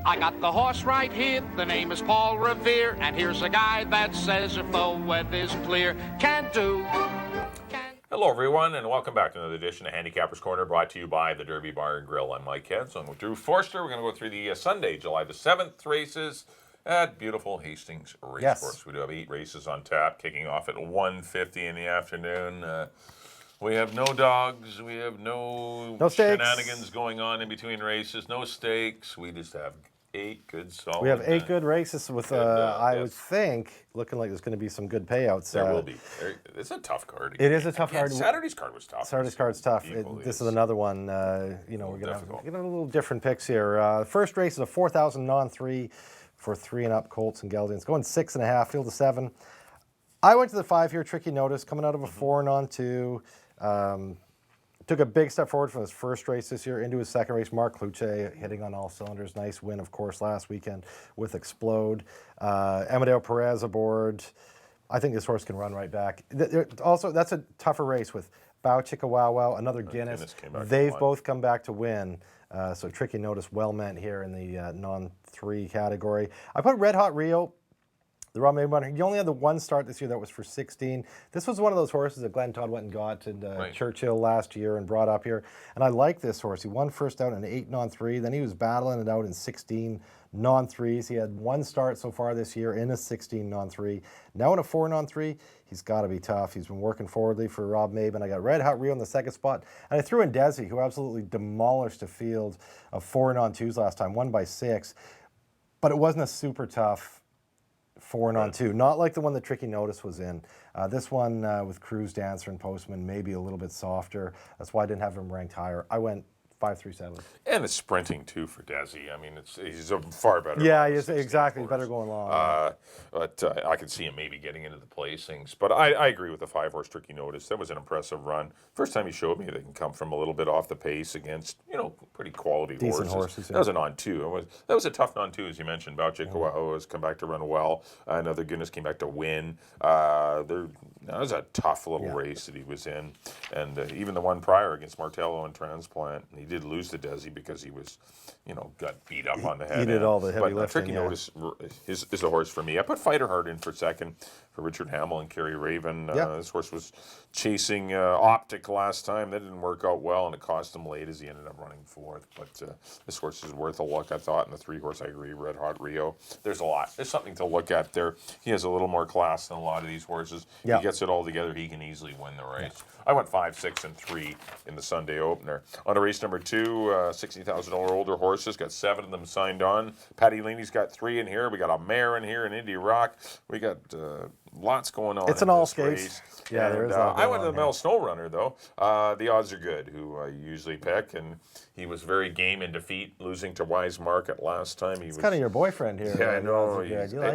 I got the horse right here, the name is Paul Revere, and here's a guy that says if the weather's clear, can do. Hello, everyone, and welcome back to another edition of Handicapper's Corner, brought to you by the Derby Bar and Grill. I'm Mike Heads. I'm with Drew Forster. We're going to go through the Sunday, July the 7th races at beautiful Hastings Racecourse. Yes. We do have 8 races on tap, kicking off at 1:50 in the afternoon. We have no dogs. We have no shenanigans going on in between races. No stakes. We just have 8 good solid. We have 8 good races with, I would think, looking like there's going to be some good payouts. There will be. It's a tough card. It is a tough card. Saturday's card was tough. Saturday's card's tough. This is another one. We're going to have a little different picks here. First race is a 4,000 non-3 for 3 and up Colts and Geldings. Going 6.5, field of 7. I went to the 5 here, Tricky Notice, coming out of a 4 on 2. Took a big step forward from his first race this year into his second race. Mark Cluche hitting on all cylinders. Nice win, of course, last weekend with Explode. Amadeo Perez aboard. I think this horse can run right back. Also, that's a tougher race with Bow Chicka Wow Wow, another Guinness. They've both come back to win. So Tricky Notice well meant here in the non-3 category. I put Red Hot Rio. The Rob May runner. He only had the one start this year that was for 16. This was one of those horses that Glenn Todd went and got at Churchill last year and brought up here. And I like this horse. He won first out in 8 non-3. Then he was battling it out in 16 non-3s. He had one start so far this year in a 16 non-3. Now in a 4 non-3, he's got to be tough. He's been working forwardly for Rob Maben. I got Red Hot Rio in the second spot. And I threw in Desi, who absolutely demolished a field of 4 non-2s last time, won by 6. But it wasn't a super tough 4 on 2, not like the one that Tricky Notice was in. This one with Cruise, Dancer, and Postman maybe a little bit softer. That's why I didn't have him ranked higher. I went 5-3-7. And it's sprinting too for Desi. I mean, he's a far better. Yeah, he is, exactly. Better going long. But I could see him maybe getting into the placings. But I agree with the 5-horse Tricky Notice. That was an impressive run. First time he showed me they can come from a little bit off the pace against pretty quality Decent horses. Yeah. That was a non-2. That was a tough non-2, as you mentioned. Bauchico has come back to run well. Another Guinness came back to win. That was a tough little race that he was in. And even the one prior against Martello and Transplant, he did lose to Desi because he was, got beat up on the head. He did all the heavy lifting. Tricky Notice is a horse for me. I put Fighter Heart in for second for Richard Hamill and Kerry Raven. This horse was chasing Optic last time. That didn't work out well, and it cost him late as he ended up running 4th. But this horse is worth a look, I thought. And the 3-horse, I agree, Red Hot Rio. There's a lot. There's something to look at there. He has a little more class than a lot of these horses. He gets it all together. He can easily win the race. I went 5, 6, and 3 in the Sunday opener. On to race number 2, $60,000 older horses. Got 7 of them signed on. Patty Leaney's got 3 in here. We got a mare in here, an Indy Rock. We got lots going on. It's an all skates. Yeah, there is. I went to the Mel Snow Runner though. The odds are good, who I usually pick, and he was very game in defeat, losing to Wise Market last time. He was kind of your boyfriend here. Yeah, I know.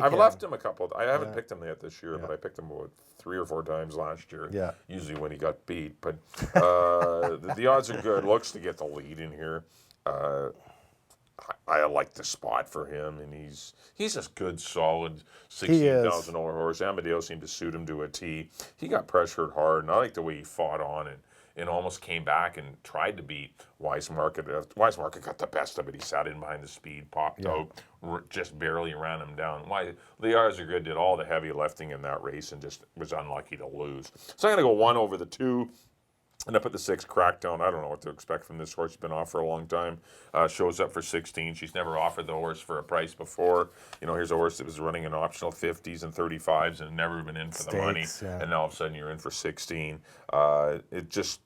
I've left him a couple. I haven't picked him yet this year, but I picked him about 3 or 4 times last year. Yeah. Usually when he got beat, but the odds are good. Looks to get the lead in here. I like the spot for him, and he's a good, solid $16,000 horse. Amadeo seemed to suit him to a T. He got pressured hard, and I like the way he fought on and almost came back and tried to beat Wise Market. Wise Market got the best of it. He sat in behind the speed, popped out, just barely ran him down. The odds are good, did all the heavy lifting in that race and just was unlucky to lose. So I'm going to go 1 over the 2. And I put the 6 Crackdown. I don't know what to expect from this horse. She's been off for a long time. Shows up for 16. She's never offered the horse for a price before. Here's a horse that was running in optional 50s and 35s and never been in for the money. Yeah. And now all of a sudden you're in for 16. It just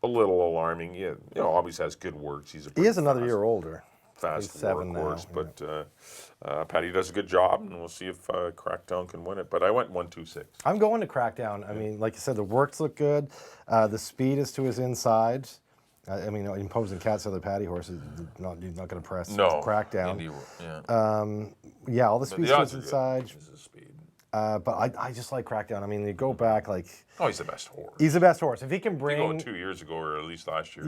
a little alarming. Always has good works. He is another year older. Fast workhorse, but Patty does a good job, and we'll see if Crackdown can win it. But I went 1-2-6. I'm going to Crackdown. I mean, like you said, the works look good. The speed is to his inside. Imposing Cat's other Patty horse is not going to press. No, Crackdown. Yeah. All the speed to his inside. But I just like Crackdown. I mean, you go back he's the best horse. He's the best horse. If he can bring... If you go 2 years ago, or at least last year.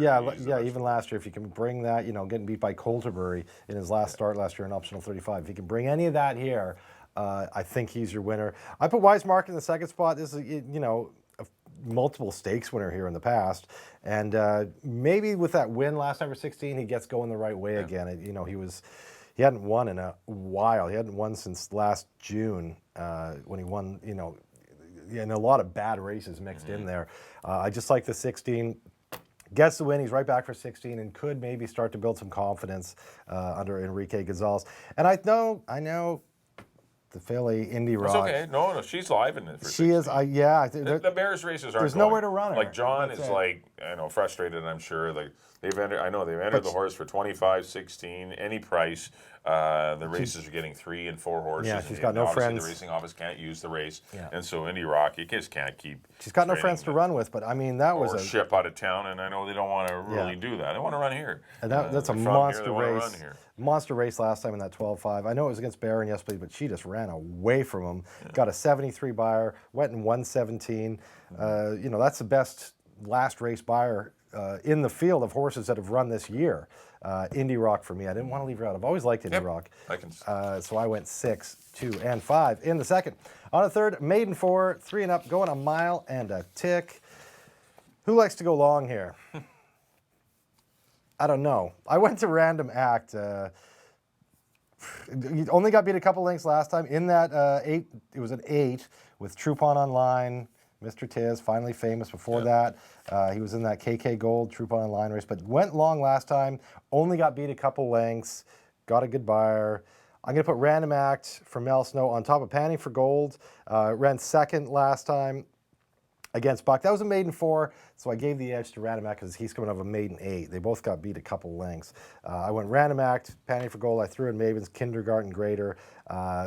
Even last year, if he can bring that, getting beat by Colterbury in his last start last year in optional 35. If he can bring any of that here, I think he's your winner. I put Wise Market in the second spot. This is, a multiple stakes winner here in the past. And maybe with that win last time for 16, he gets going the right way again. He hadn't won in a while. He hadn't won since last June when he won, and a lot of bad races mixed in there. I just like the 16. Gets the win. He's right back for 16 and could maybe start to build some confidence under Enrique Gonzalez. And I know the filly Indy Rock. It's okay. No, she's live in it. For she 16. is. The Bears races aren't. There's going. nowhere to run her. Like John That's is it. frustrated. I'm sure. Like they've entered the horse for 25, 16, any price. The races are getting 3 and 4 horses. Yeah, she's got no friends. The racing office can't use the race, Yeah. and so Indy Rock, you just can't keep. She's got no friends to run with, but I mean that was a ship out of town, and I know they don't want to really do that. They want to run here, and that's a monster race. Monster race last time in that 12.5. I know it was against Barron yesterday, but she just ran away from him. Yeah. Got a 73 buyer, went in 117. That's the best last race buyer in the field of horses that have run this year. Indy Rock for me. I didn't want to leave her out. I've always liked Indy Rock. So I went 6, 2, and 5 in the second. On a third, maiden 4, 3 and up, going a mile and a tick. Who likes to go long here? I don't know. I went to Random Act. He only got beat a couple lengths last time. In that 8, it was an 8 with Troupon Online. Mr. Tiz, finally famous before that. He was in that KK Gold Troupon Online race, but went long last time. Only got beat a couple lengths. Got a good buyer. I'm going to put Random Act for Mel Snow on top of Panning for Gold. Ran second last time against Buck. That was a maiden 4, so I gave the edge to Random Act because he's coming off a maiden 8. They both got beat a couple lengths. I went Random Act, Panning for Gold. I threw in Maven's Kindergarten Grader.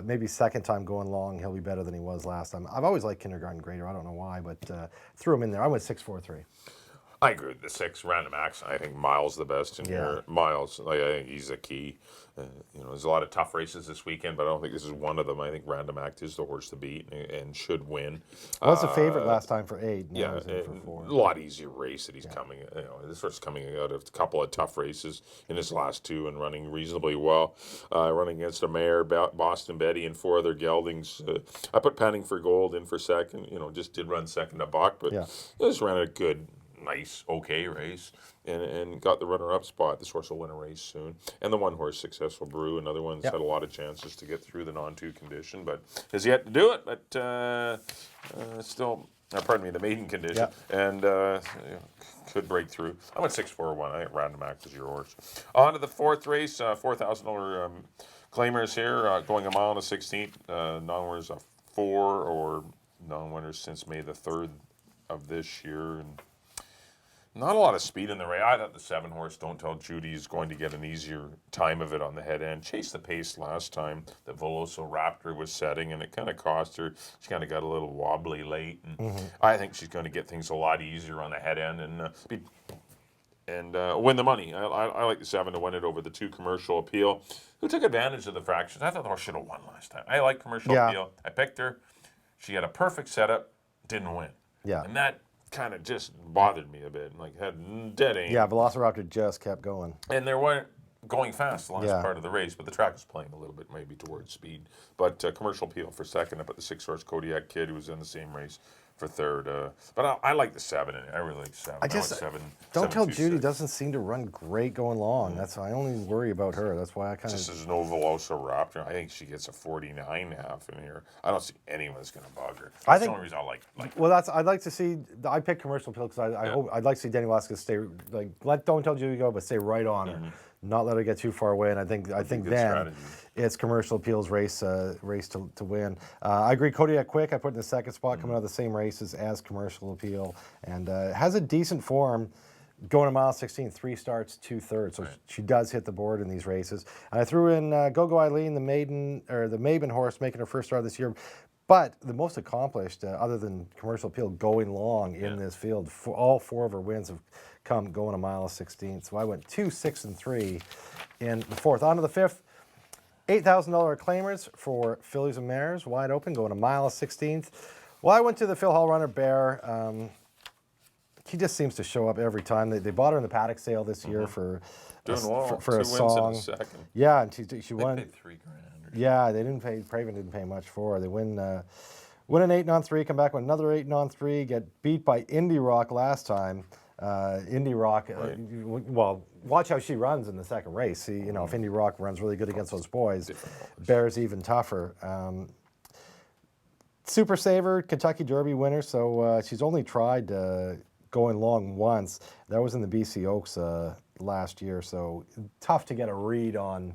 Maybe second time going long, he'll be better than he was last time. I've always liked Kindergarten Grader. I don't know why, but threw him in there. I went 6, 4, 3. I agree with the 6. Random Acts. I think Miles the best in here. Miles, I think he's the key. There's a lot of tough races this weekend, but I don't think this is one of them. I think Random Act is the horse to beat and should win. Was a favorite last time for 8. Yeah, a lot easier race that he's coming. This horse coming out of a couple of tough races in his last 2 and running reasonably well. Running against a mare, Boston Betty, and 4 other geldings. I put Panning for Gold in for second. Just did run second to Buck, but just ran a good, nice, okay race and got the runner-up spot. This horse will win a race soon. And the 1 horse, Successful Brew, another one that's had a lot of chances to get through the non-2 condition, but has yet to do it. But still, the maiden condition, and could break through. I went 6, 4, 1. I think Random Act is your horse. On to the 4th race, $4,000 claimers here, going a mile and a 16th. Non-winners of 4 or non-winners since May the 3rd of this year. And not a lot of speed in the race. I thought the 7 horse, Don't Tell Judy, is going to get an easier time of it on the head end. Chased the pace last time that Veloso Raptor was setting, and it kind of cost her. She kind of got a little wobbly late. And I think she's going to get things a lot easier on the head end and win the money. I like the 7 to win it over the 2 Commercial Appeal, who took advantage of the fractions. I thought the horse should have won last time. I like Commercial Appeal. I picked her. She had a perfect setup, didn't win. Yeah. And that kind of just bothered me a bit, had dead aim. Yeah, Velociraptor just kept going. And they weren't going fast the last part of the race, but the track was playing a little bit maybe towards speed. But Commercial Appeal for second, up at the 6 horse Kodiak Kid, who was in the same race, for third. But I like the 7 in it. I really like 7. I just, 7, Don't Tell Judy doesn't seem to run great going long. That's I only worry about her. That's why I kind of. This is no Veloso Raptor. I think she gets a 49.5 in here. I don't see anyone that's going to bug her. That's the only reason I like well, I'd like to see. I picked Commercial Appeal because I hope I'd like to see Danny Velasquez stay let Don't Tell Judy go, but stay right on her. Not let her get too far away, and I think then strategy. It's Commercial Appeal's race to win. I agree. Kodiak Quick, I put in the second spot, coming out of the same races as Commercial Appeal, and has a decent form. Going a mile 16, 3 starts, 2/3, so she does hit the board in these races. And I threw in Go Eileen, the Maven horse, making her first start this year. But the most accomplished, other than Commercial Appeal, going long in this field. All 4 of her wins have come going a mile 16. So I went 2, 6, and 3 in the 4th. On to the 5th. $8,000 claimers for fillies and mares, wide open, going a mile 16th. Well, I went to the Phil Hall runner Bear. He just seems to show up every time. They bought her in the paddock sale this year for a song. Wins in a second. Yeah, and she won. They paid $3,000. Yeah, they didn't pay. Craven didn't pay much for her. They win an 8 on 3, come back with another 8 on 3, get beat by Indy Rock last time. Indy Rock, well, watch how she runs in the second race. See, you know, if Indy Rock runs really good against those boys, Bear's even tougher. Super Saver, Kentucky Derby winner, so she's only tried going long once. That was in the BC Oaks last year, so tough to get a read on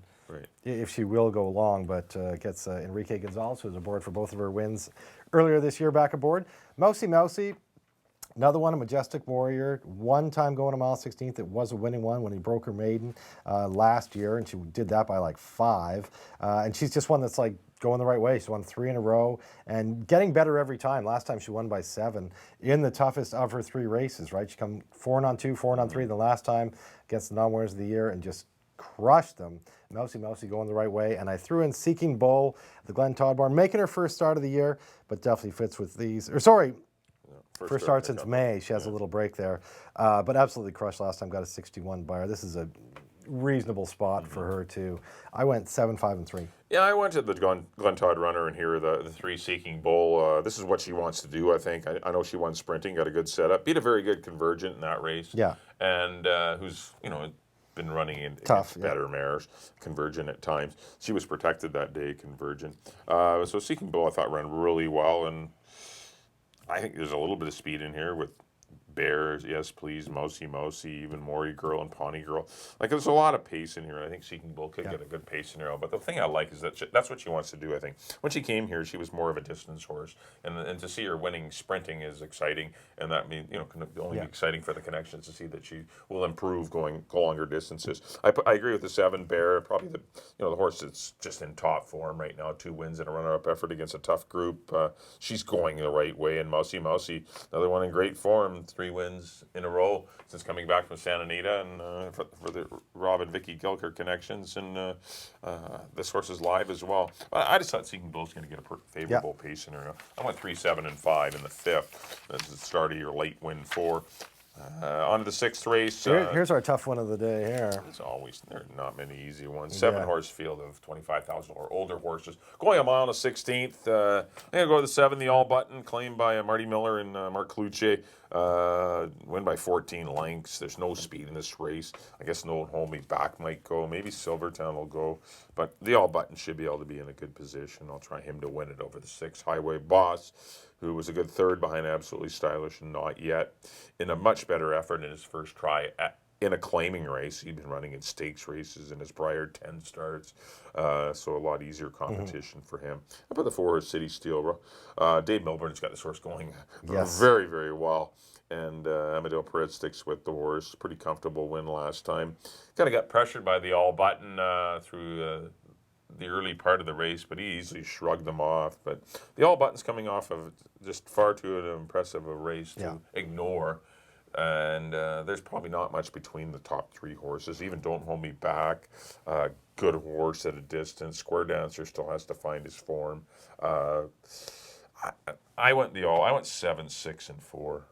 if she will go long, but gets Enrique Gonzalez, who's aboard for both of her wins earlier this year, back aboard. Mousy, another one, a Majestic Warrior. One time going a mile 16th. It was a winning one when he broke her maiden last year, and she did that by like 5. And she's just one that's like going the right way. She won 3 in a row and getting better every time. Last time she won by 7 in the toughest of her 3 races, right? She come 4-on-2, 4-on-3 the last time against the non-winners of the year and just crushed them. Mousy going the right way. And I threw in Seeking Bull, the Glen Todd barn, making her first start of the year, but definitely fits with these. First start since May. She has a little break there. But absolutely crushed last time. Got a 61 buyer. This is a reasonable spot for her too. I went 7, 5, and 3. Yeah, I went to the Glen Todd runner and here the 3 Seeking Bull. This is what she wants to do, I think. I know she won sprinting, got a good setup, beat a very good Convergent in that race. Yeah. And who's, been running against better mares, Convergent at times. She was protected that day, Convergent. So Seeking Bull I thought ran really well, and I think there's a little bit of speed in here with Bears, Yes Please, Mousy, even Maury Girl and Pawnee Girl. Like there's a lot of pace in here. I think Seeking Bull could get a good pace in here. But the thing I like is that that's what she wants to do, I think. When she came here, she was more of a distance horse. And to see her winning sprinting is exciting. And that means, can only be exciting for the connections to see that she will improve going longer distances. I agree with the 7 Bear, probably the horse that's just in top form right now. 2 wins and a runner-up effort against a tough group. She's going the right way. And Mousy, another one in great form. 3 wins in a row since coming back from Santa Anita, and for the Rob and Vicky Gilker connections, and this horse is live as well. But I just thought Seeking Bull's going to get a favorable pace in her. I went 3, 7, and 5 in the 5th. That's the start of your late win 4. On to the 6th race. Here's our tough one of the day here. As always, there are not many easy ones. 7-horse field of 25,000 or older horses. Going a mile and a 16th. I'm going to go to the 7, the All Button, claimed by Marty Miller and Mark Cluche. Win by 14 lengths. There's no speed in this race. I guess No Hold Me Back might go. Maybe Silvertown will go. But the All Button should be able to be in a good position. I'll try him to win it over the 6, Highway Boss, who was a good 3rd behind Absolutely Stylish and Not Yet, in a much better effort in his first try in a claiming race. He'd been running in stakes races in his prior 10 starts, so a lot easier competition for him. I put the 4 City Steel. Dave Milburn's got this horse going very, very well. And Amadeo Perez sticks with the horse. Pretty comfortable win last time. Kind of got pressured by the All Button through the early part of the race, but he easily shrugged them off. But the All Button's coming off of just far too impressive a race to ignore. And there's probably not much between the top 3 horses. Even Don't Hold Me Back, good horse at a distance. Square Dancer still has to find his form. I went 7, 6, and 4.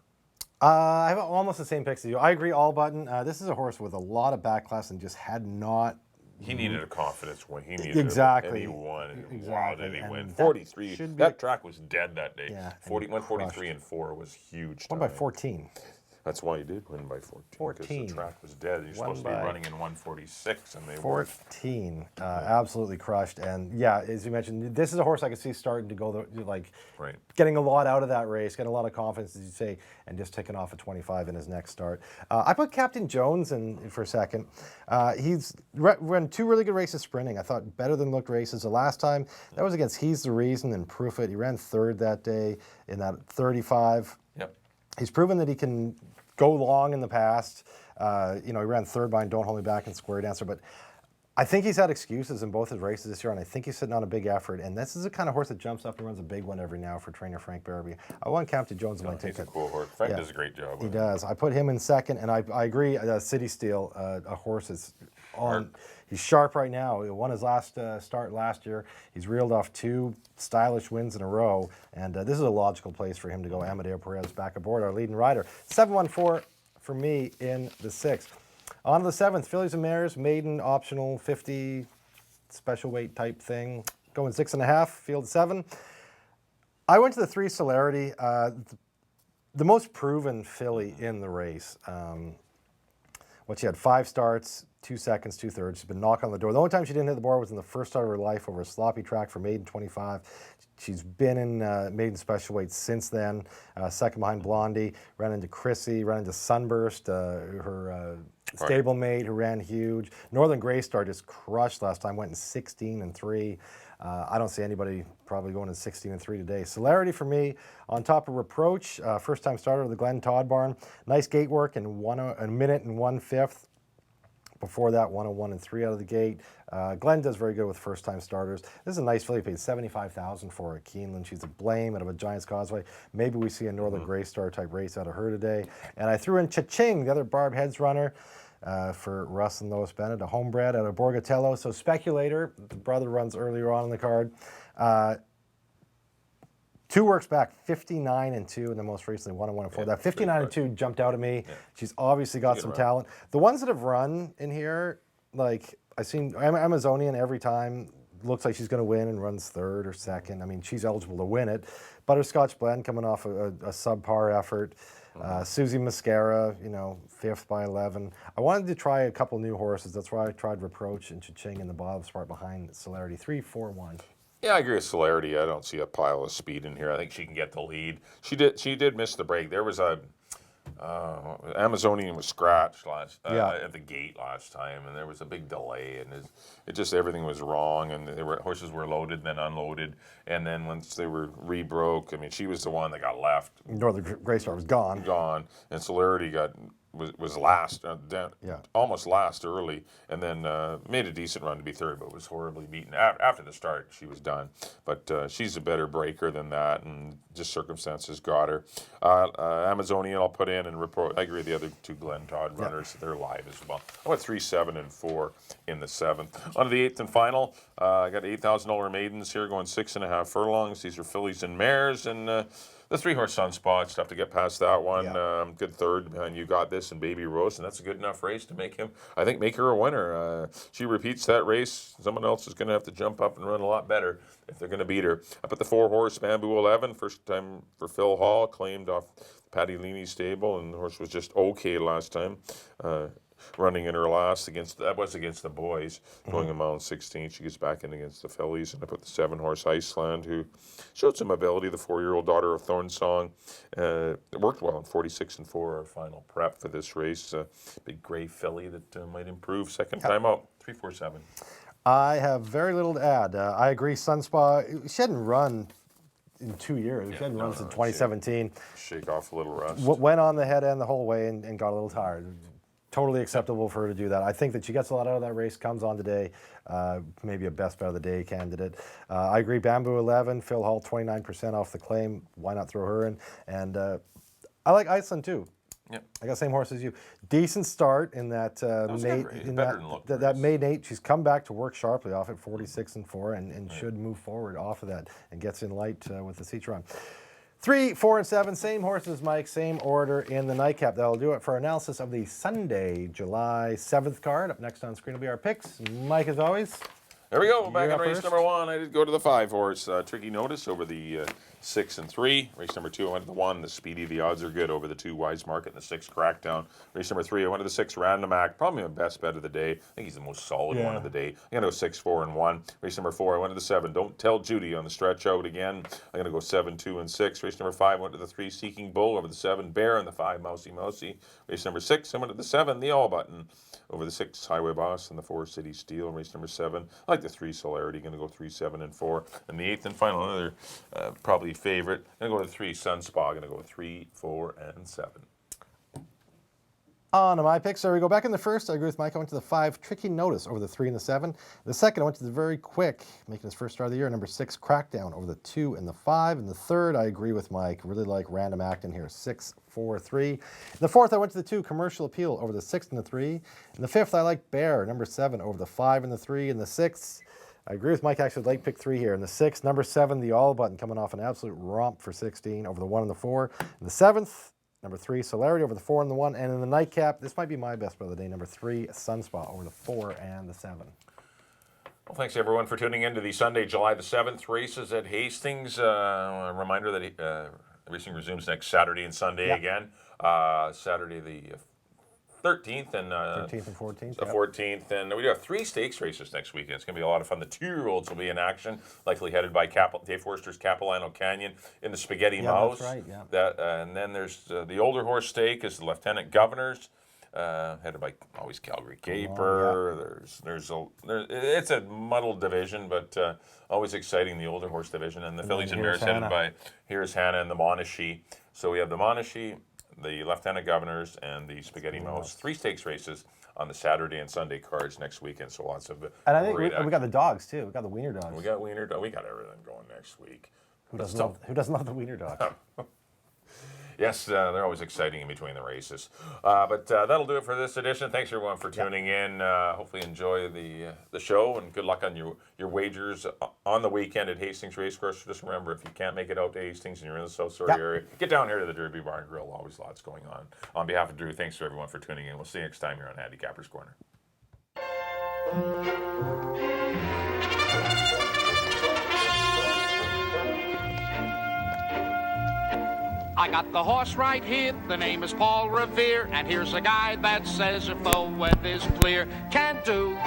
I have almost the same picks as you. I agree, All Button. This is a horse with a lot of back class and just had not. He needed a confidence win. He needed exactly. And he won. And wow, did he win? 43. That track was dead that day. Yeah, 143 and 4 was huge. Won by 14. That's why he did win by 14. Because the track was dead. You're supposed to be running in 146, and they 14. Absolutely crushed. And yeah, as you mentioned, this is a horse I could see starting to go getting a lot out of that race, getting a lot of confidence, as you say, and just taking off a 25 in his next start. I put Captain Jones in for a second. He's run 2 really good races sprinting. I thought better than looked races. The last time that was against He's the Reason and Proof It. He ran 3rd that day in that 35. Yep. He's proven that he can go long in the past. He ran 3rd behind Don't Hold Me Back and Square Dancer, but I think he's had excuses in both his races this year, and I think he's sitting on a big effort. And this is the kind of horse that jumps up and runs a big one every now for trainer Frank Barabee. I want Captain Jones in my ticket. He's a cool horse. Frank does a great job. He does. I put him in 2nd, and I agree. City Steel, a horse is on. He's sharp right now. He won his last start last year. He's reeled off 2 stylish wins in a row, and this is a logical place for him to go. Amadeo Perez back aboard, our leading rider. 7-1-4 for me in the 6th. On to the 7th, Fillies and Mares, maiden optional 50 special weight type thing. Going 6.5, field 7. I went to the 3 Celerity. the most proven filly in the race. She had 5 starts, 2 seconds, 2/3. She's been knocking on the door. The only time she didn't hit the board was in the first start of her life over a sloppy track for maiden 25. She's been in maiden special weight since then. Second behind Blondie, ran into Chrissy, ran into Sunburst, her stablemate who ran huge. Northern Grey Star just crushed last time, went in 16-3. I don't see anybody probably going in 16-3 today. Celerity for me, on top of Reproach, first time starter of the Glen Todd barn. Nice gate work in a minute and 1/5. Before that, 101-3 out of the gate. Glenn does very good with first-time starters. This is a nice filly. Paid $75,000 for her at Keeneland. She's a blame out of a Giants Causeway. Maybe we see a Northern Grey Star type race out of her today. And I threw in Cha-Ching, the other Barb Heads runner, for Russ and Lois Bennett, a homebred out of Borgatello. So Speculator, the brother runs earlier on in the card. 2 works back, 59-2, and then most recently 101-4. That 59-2 jumped out at me. Yeah. She's obviously got some talent. The ones that have run in here, like I've seen Amazonian every time, looks like she's going to win and runs 3rd or 2nd. I mean, she's eligible to win it. Butterscotch Blend coming off a subpar effort. Susie Mascara, 5th by 11. I wanted to try a couple new horses. That's why I tried Reproach and Cha-Ching in the bottom spot behind Celerity. 3, 4, 1. Yeah, I agree with Celerity. I don't see a pile of speed in here. I think she can get the lead. She did miss the break. There was a Amazonian was scratched at the gate last time, and there was a big delay, and it just everything was wrong, and horses were loaded, then unloaded, and then once they were rebroke, I mean, she was the one that got left. Northern Grey Star was gone, and Celerity was last, almost last early, and then made a decent run to be 3rd, but was horribly beaten. After the start, she was done. But she's a better breaker than that, and just circumstances got her. Amazonian I'll put in, and Report. I agree with the other 2 Glen Todd runners. They're live as well. I went 3, 7, and 4 in the 7th. On to the 8th and final. I got $8,000 maidens here going 6.5 furlongs. These are fillies and mares, and the 3-horse Sunspot, tough to get past that one. Good 3rd behind You Got This and Baby Rose, and that's a good enough race to make her a winner. She repeats that race. Someone else is going to have to jump up and run a lot better if they're going to beat her. I put the 4-horse Bamboo 11, first time for Phil Hall, claimed off Patty Leaney's stable, and the horse was just okay last time. Running in her last against the boys, going a mile and 16. She gets back in against the fillies, and I put the 7-horse Iceland, who showed some ability. The 4-year-old daughter of Thornsong, it worked well in 46-4. Our final prep for this race. Big gray filly that might improve second time out. 3, 4, 7. I have very little to add. I agree. Sunspa, she hadn't run in 2 years. She hadn't run since 2017. Shake off a little rust. Went on the head end the whole way and got a little tired. Totally acceptable for her to do that. I think that she gets a lot out of that race, comes on today, maybe a best bet of the day candidate. I agree, Bamboo 11, Phil Hall 29% off the claim. Why not throw her in? And I like Iceland too. Yep. I got the same horse as you. Decent start in that maiden 8. She's come back to work sharply off at 46-4 and should move forward off of that and gets in light with the Citron. 3, 4, and 7, same horses, Mike, same order in the nightcap. That'll do it for our analysis of the Sunday, July 7th card. Up next on screen will be our picks. Mike, as always. There we go. Back in race number 1. I did go to the 5-horse. Tricky Notice over the 6 and 3. Race number 2, I went to the 1. The Speedy, the odds are good over the 2. Wise Market and the 6 Crackdown. Race number 3, I went to the 6 Random Act. Probably my best bet of the day. I think he's the most solid one of the day. I'm going to go 6, 4, and 1. Race number 4, I went to the 7. Don't Tell Judy on the stretch out again. I'm going to go 7, 2, and 6. Race number 5, I went to the 3 Seeking Bull over the 7 Bear and the 5 Mousy Mousy. Race number 6, I went to the 7 The All Button over the 6 Highway Boss and the 4 City Steel. Race number 7, I like the 3 Celerity. Going to go 3, 7, and 4. And the 8th and final, another probably favorite. I'm going to go to 3 Sunspa. Going to go 3, 4, and 7. On to my picks. So we go back in the first. I agree with Mike. I went to the 5 Tricky Notice over the 3 and the 7. The second, I went to the very quick, making his first start of the year, number 6 Crackdown over the 2 and the 5. And the third, I agree with Mike. Really like Random Act in here, 6, 4, 3. In the fourth, I went to the 2 Commercial Appeal over the 6 and the 3. In the fifth, I like Bear, number 7 over the 5 and the 3. In the sixth, I agree with Mike, actually, like pick 3 here. In the 6th, number 7, The All Button, coming off an absolute romp for 16 over the 1 and the 4. In the 7th, number 3, Celerity over the 4 and the 1. And in the nightcap, this might be my best bet of the day, number 3, Sunspot over the 4 and the 7. Well, thanks, everyone, for tuning in to the Sunday, July the 7th races at Hastings. A reminder that Racing resumes next Saturday and Sunday again. Saturday the 13th and 13th and 14th. The 14th, and we do have 3 stakes races next weekend. It's going to be a lot of fun. The 2-year-olds will be in action, likely headed by Dave Forster's Capilano Canyon in the Spaghetti Mouse. That's right. Yeah. And then there's the older horse stake is the Lieutenant Governor's, headed by always Calgary Caper. It's a muddled division, but always exciting, the older horse division. And the fillies and mares headed by Here's Hannah and the Monashee. So we have the Monashee, the Lieutenant Governors, and the Spaghetti Mouse. 3 stakes races on the Saturday and Sunday cards next weekend. So lots of and I think we got the dogs too. We got the wiener dogs. We got wiener dogs. We got everything going next week. Who doesn't love the wiener dogs? Yes, they're always exciting in between the races. But that'll do it for this edition. Thanks everyone for tuning in. Hopefully enjoy the show, and good luck on your wagers on the weekend at Hastings Racecourse. Just remember, if you can't make it out to Hastings and you're in the South Surrey area, get down here to the Derby Bar and Grill. Always lots going on. On behalf of Drew, thanks to everyone for tuning in. We'll see you next time here on Handicapper's Corner. I got the horse right here, the name is Paul Revere, and here's a guy that says if the weather's clear, can do